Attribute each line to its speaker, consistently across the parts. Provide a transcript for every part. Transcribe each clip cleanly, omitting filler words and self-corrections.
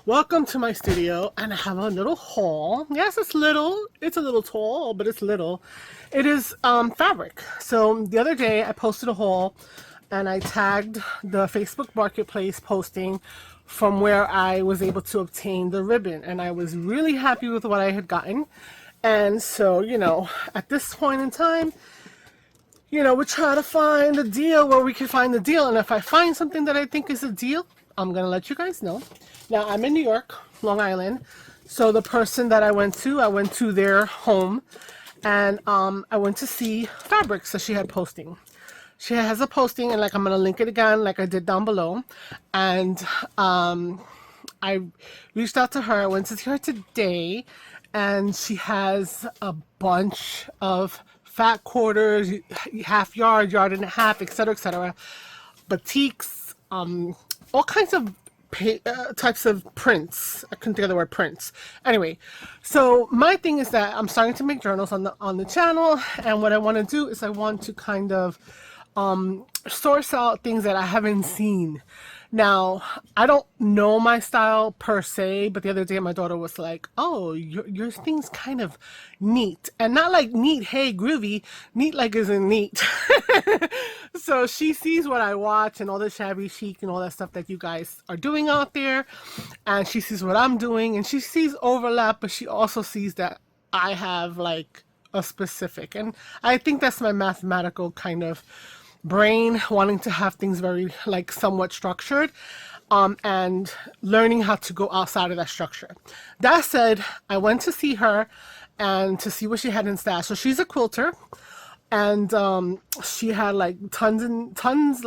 Speaker 1: Welcome to my studio, and I have a little haul. Yes, it's little. It's a little tall, but it's little. It is fabric. So the other day I posted a haul and I tagged the Facebook Marketplace posting from where I was able to obtain the ribbon, and I was really happy with what I had gotten. And so, at this point in time, we try to find a deal where we can find the deal. And if I find something that I think is a deal, I'm going to let you guys know. Now, I'm in New York, Long Island. So the person that I went to their home, and I went to see fabrics that she had posting. She has a posting, and I'm going to link it again like I did down below. And I reached out to her. I went to see her today, and she has a bunch of fat quarters, half yard, yard and a half, etc., batiks, all kinds of types of prints. I couldn't think of the word prints. Anyway, so my thing is that I'm starting to make journals on the channel, and what I want to do is I want to kind of source out things that I haven't seen. Now, I don't know my style per se, but the other day my daughter was like, oh, your thing's kind of neat. And not like neat, hey, groovy, neat like isn't neat. So she sees what I watch and all the shabby chic and all that stuff that you guys are doing out there. And she sees what I'm doing, and she sees overlap, but she also sees that I have like a specific. And I think that's my mathematical kind of brain, wanting to have things very somewhat structured, and learning how to go outside of that structure. That said, I went to see her and to see what she had in stash. So she's a quilter, and she had tons and tons,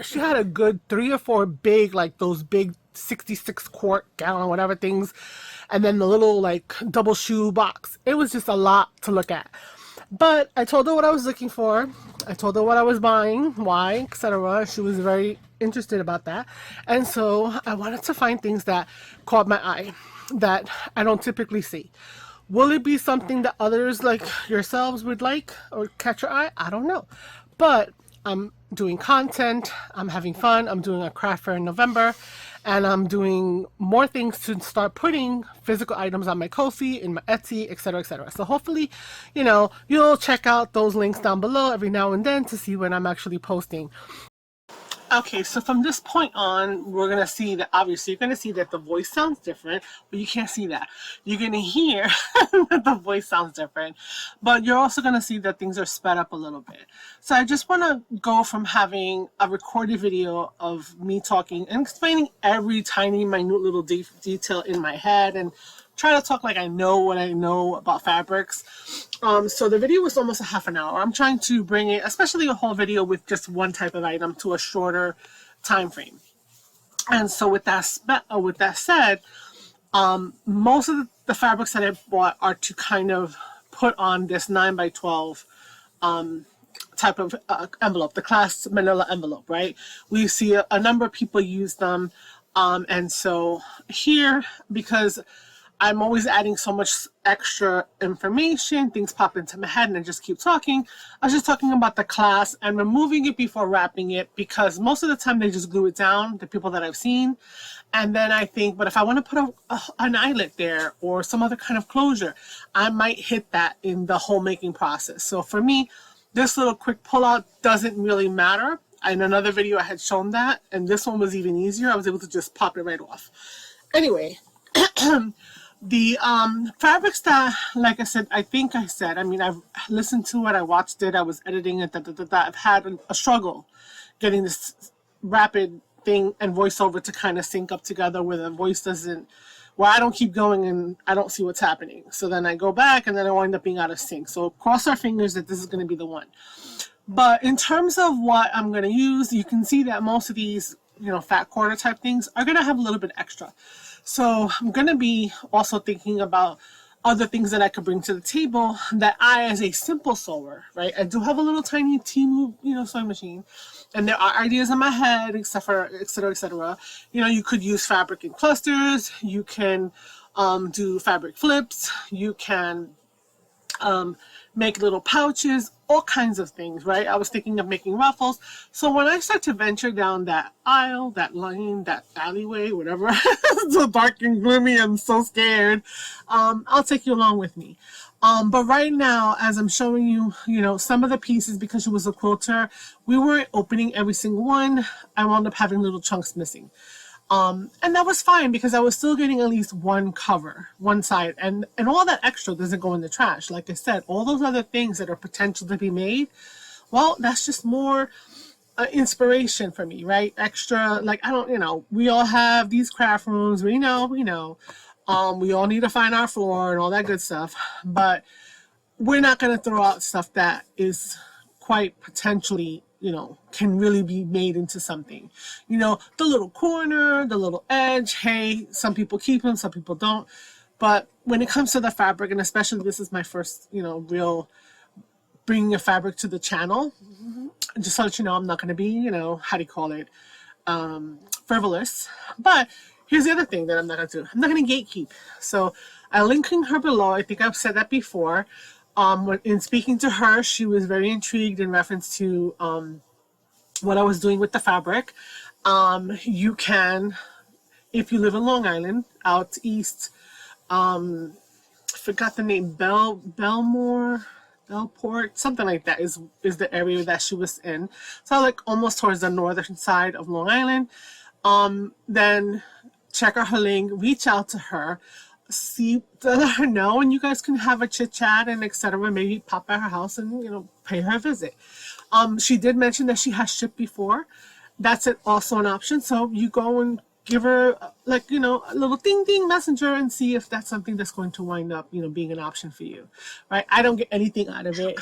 Speaker 1: she had a good 3 or 4 big, those big 66 quart gallon whatever things, and then the little double shoe box. It was just a lot to look at. But I told her what I was looking for. I told her what I was buying, why, etc. She was very interested about that. And so I wanted to find things that caught my eye, that I don't typically see. Will it be something that others like yourselves would like or catch your eye? I don't know. But I'm doing content, I'm having fun, I'm doing a craft fair in November, and I'm doing more things to start putting physical items on my Ko-fi, in my Etsy, etc. So hopefully, you'll check out those links down below every now and then to see when I'm actually posting. Okay, so from this point on, we're going to see that, obviously, you're going to see that the voice sounds different, but you can't see that. You're going to hear that the voice sounds different, but you're also going to see that things are sped up a little bit. So I just want to go from having a recorded video of me talking and explaining every tiny, minute little detail in my head, and try to talk like I know what I know about fabrics. So the video was almost a half an hour. I'm trying to bring it, especially a whole video with just one type of item, to a shorter time frame. And so with that said, most of the fabrics that I bought are to kind of put on this 9x12 type of envelope, the class manila envelope, right? We see a number of people use them. And so here, because I'm always adding so much extra information, things pop into my head and I just keep talking. I was just talking about the class and removing it before wrapping it, because most of the time they just glue it down, the people that I've seen. And then I think, but if I want to put an eyelet there or some other kind of closure, I might hit that in the whole making process. So for me, this little quick pullout doesn't really matter. In another video I had shown that, and this one was even easier. I was able to just pop it right off. Anyway, the fabrics that, like I said, I've listened to it, I watched it, I was editing it, I've had a struggle getting this rapid thing and voiceover to kind of sync up together where the voice doesn't, where I don't keep going and I don't see what's happening. So then I go back and then I wind up being out of sync. So cross our fingers that this is going to be the one. But in terms of what I'm going to use, you can see that most of these, fat quarter type things are going to have a little bit extra. So I'm going to be also thinking about other things that I could bring to the table that I, as a simple sewer, right? I do have a little tiny Temu, sewing machine, and there are ideas in my head, etc., etc. You could use fabric in clusters. You can do fabric flips. You can make little pouches, all kinds of things, right? I was thinking of making ruffles. So when I start to venture down that aisle, that lane, that alleyway, whatever, it's so dark and gloomy, I'm so scared. I'll take you along with me. But right now, as I'm showing you, some of the pieces, because she was a quilter, we weren't opening every single one. I wound up having little chunks missing. And that was fine because I was still getting at least one cover, one side, and all that extra doesn't go in the trash. Like I said, all those other things that are potential to be made, well, that's just more inspiration for me, right? Extra, like, I don't, we all have these craft rooms, we know. We all need to find our floor and all that good stuff, but we're not going to throw out stuff that is quite potentially, can really be made into something. The little corner, the little edge, hey, some people keep them, some people don't. But when it comes to the fabric, and especially this is my first, real bringing a fabric to the channel, just to let you know, I'm not going to be, how do you call it, frivolous. But here's the other thing that I'm not going to do. I'm not going to gatekeep. So I'll link her below. I think I've said that before. In speaking to her, she was very intrigued in reference to what I was doing with the fabric. You can, if you live in Long Island, out east, forgot the name, Belport, something like that is the area that she was in. So like almost towards the northern side of Long Island. Then check out her link, reach out to her, let her know, and you guys can have a chit chat and etc. Maybe pop by her house and pay her a visit. She did mention that she has shipped before. That's also an option. So you go and give her a little ding ding messenger and see if that's something that's going to wind up being an option for you, right? I don't get anything out of it.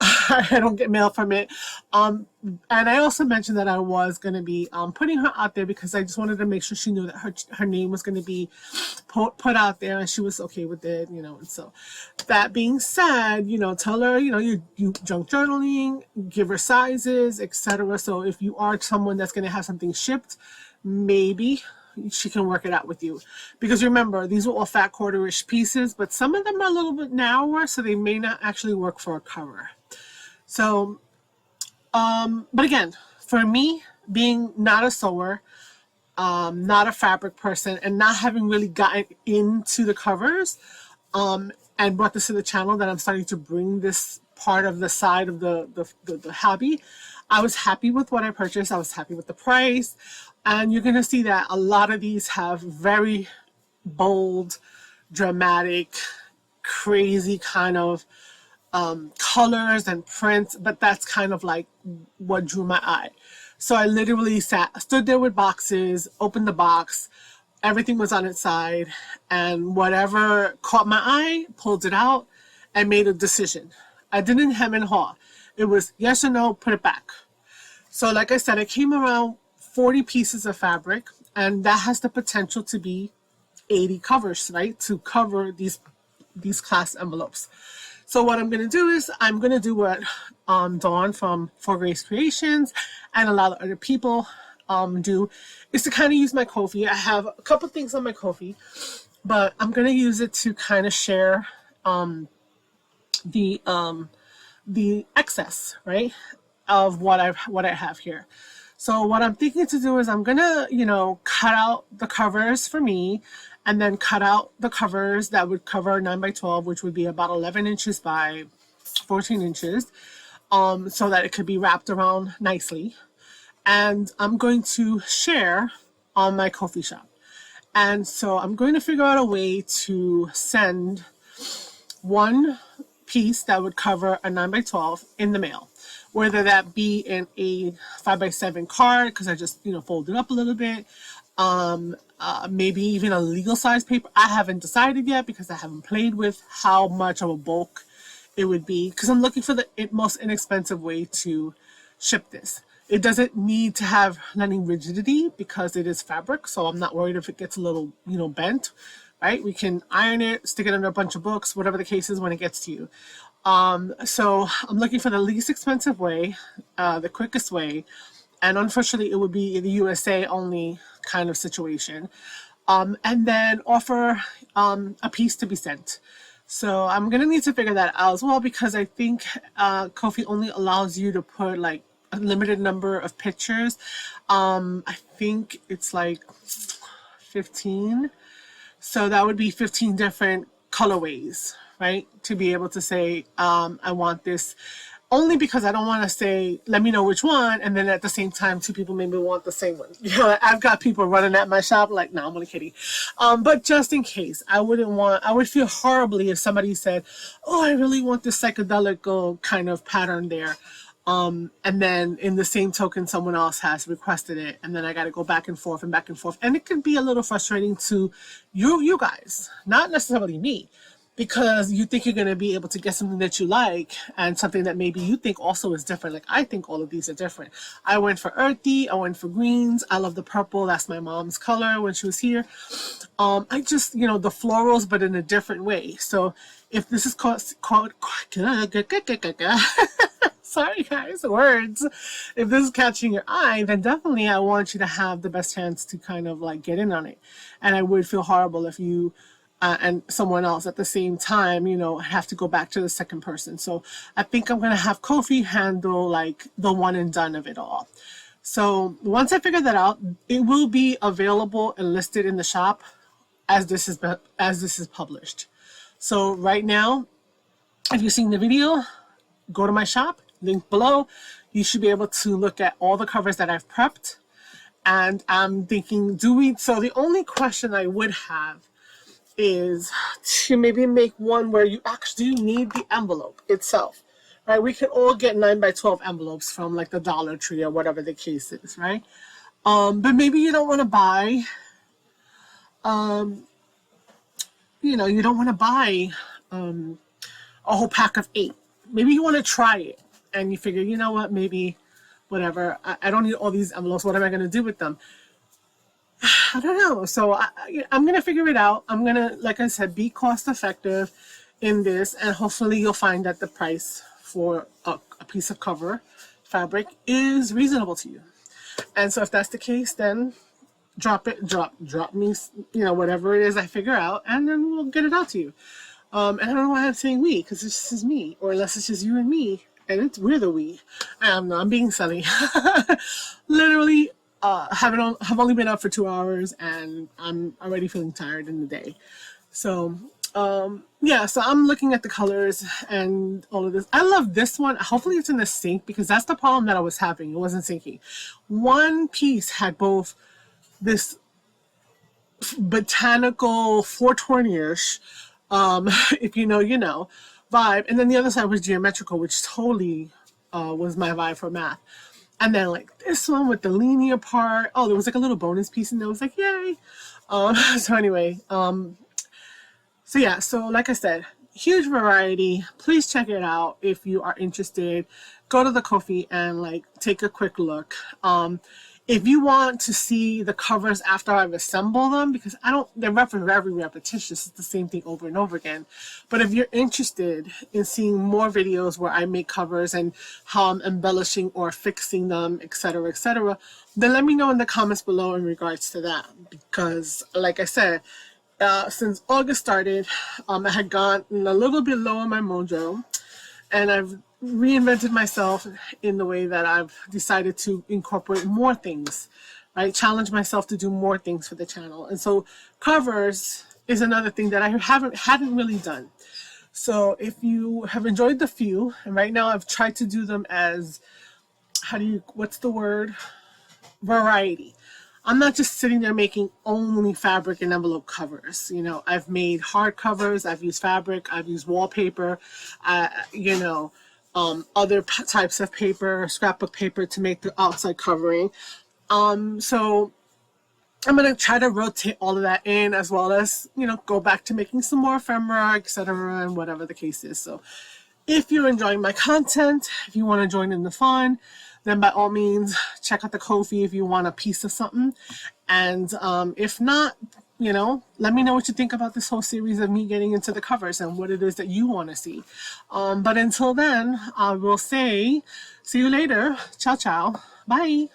Speaker 1: I don't get mail from it. And I also mentioned that I was going to be putting her out there because I just wanted to make sure she knew that her name was going to be put out there and she was okay with it, And so that being said, tell her, you junk journaling, give her sizes, etc. So if you are someone that's going to have something shipped, maybe she can work it out with you. Because remember, these are all fat quarter-ish pieces, but some of them are a little bit narrower, so they may not actually work for a cover. So, but again, for me, being not a sewer, not a fabric person, and not having really gotten into the covers, and brought this to the channel, that I'm starting to bring this part of the side of the hobby, I was happy with what I purchased. I was happy with the price. And you're going to see that a lot of these have very bold, dramatic, crazy kind of colors and prints, but that's kind of like what drew my eye. So I literally stood there with boxes, opened the box, everything was on its side, and whatever caught my eye, pulled it out, and made a decision. I didn't hem and haw. It was yes or no, put it back. So like I said, I came around 40 pieces of fabric, and that has the potential to be 80 covers, right? To cover these class envelopes. So what I'm going to do is I'm going to do what Dawn from For Grace Creations and a lot of other people do, is to kind of use my Ko-fi. I have a couple things on my Ko-fi, but I'm going to use it to kind of share the excess, right, of what I have here. So what I'm thinking to do is I'm going to, cut out the covers for me, and then cut out the covers that would cover 9 by 12, which would be about 11 inches by 14 inches, so that it could be wrapped around nicely. And I'm going to share on my Ko-fi shop. And so I'm going to figure out a way to send one piece that would cover a 9 by 12 in the mail, whether that be in a 5 by 7 card, because I just fold it up a little bit, maybe even a legal size paper. I haven't decided yet because I haven't played with how much of a bulk it would be, because I'm looking for the most inexpensive way to ship this. It doesn't need to have any rigidity because it is fabric, so I'm not worried if it gets a little bent, right? We can iron it, stick it under a bunch of books, whatever the case is when it gets to you. So I'm looking for the least expensive way, the quickest way, and unfortunately it would be in the USA only kind of situation, and then offer a piece to be sent. So I'm gonna need to figure that out as well, because I think Ko-fi only allows you to put like a limited number of pictures. I think it's like 15. So that would be 15 different colorways, right? To be able to say, I want this, only because I don't want to say, let me know which one, and then at the same time, two people maybe want the same one. You know, I've got people running at my shop like, no, I'm only kidding. But just in case, I would feel horribly if somebody said, oh, I really want this psychedelic kind of pattern there. And then in the same token, someone else has requested it, and then I got to go back and forth, and it can be a little frustrating to you guys, not necessarily me, because you think you're going to be able to get something that you like and something that maybe you think also is different. Like, I think all of these are different. I went for earthy, I went for greens. I love the purple. That's my mom's color when she was here. I just, you know, the florals, but in a different way. So if this is called sorry guys, words. If this is catching your eye, then definitely I want you to have the best chance to kind of like get in on it. And I would feel horrible if you and someone else at the same time, you know, have to go back to the second person. So I think I'm going to have Ko-fi handle like the one and done of it all. So once I figure that out, it will be available and listed in the shop as this is published. So right now, if you've seen the video, go to my shop, link below. You should be able to look at all the covers that I've prepped. And I'm thinking, so the only question I would have is to maybe make one where you actually need the envelope itself, right? We can all get 9x12 envelopes from like the Dollar Tree or whatever the case is, right? But maybe you don't want to buy, you know, you don't want to buy a whole pack of 8. Maybe you want to try it and you figure, you know what, maybe whatever, I don't need all these envelopes. What am I going to do with them? I don't know. So I'm going to figure it out. I'm going to, like I said, be cost effective in this, and hopefully you'll find that the price for a piece of cover fabric is reasonable to you. And so if that's the case, then drop me, you know, whatever it is I figure out, and then we'll get it out to you. And I don't know why I'm saying we, because this is me, or unless it's just you and me, and we're the we. I'm being silly. Literally, have only been up for 2 hours, and I'm already feeling tired in the day. So yeah, so I'm looking at the colors and all of this. I love this one. Hopefully it's in the sink, because that's the problem that I was having. It wasn't sinking. One piece had both this botanical 420-ish, if you know, you know, vibe, and then the other side was geometrical, which totally was my vibe for math. And then like this one with the linear part, oh, there was like a little bonus piece, and I was like, yay. So anyway, so yeah, so like I said, huge variety. Please check it out if you are interested. Go to the Ko-fi and like take a quick look. If you want to see the covers after I've assembled them, because they're very repetitious, it's the same thing over and over again. But if you're interested in seeing more videos where I make covers and how I'm embellishing or fixing them, etc., then let me know in the comments below in regards to that. Because like I said, since August started, I had gotten a little bit low on my mojo, and I've reinvented myself in the way that I've decided to incorporate more things, right? Challenge myself to do more things for the channel. And so covers is another thing that I hadn't really done. So if you have enjoyed the few, and right now I've tried to do them as, what's the word? Variety. I'm not just sitting there making only fabric and envelope covers. You know, I've made hard covers, I've used fabric, I've used wallpaper, you know, other types of paper, scrapbook paper to make the outside covering. So I'm going to try to rotate all of that in, as well as, you know, go back to making some more ephemera, etc., and whatever the case is. So if you're enjoying my content, if you want to join in the fun, then by all means, check out the Ko-fi if you want a piece of something. And if not, you know, let me know what you think about this whole series of me getting into the covers and what it is that you want to see. But until then, I will say, see you later. Ciao, ciao. Bye.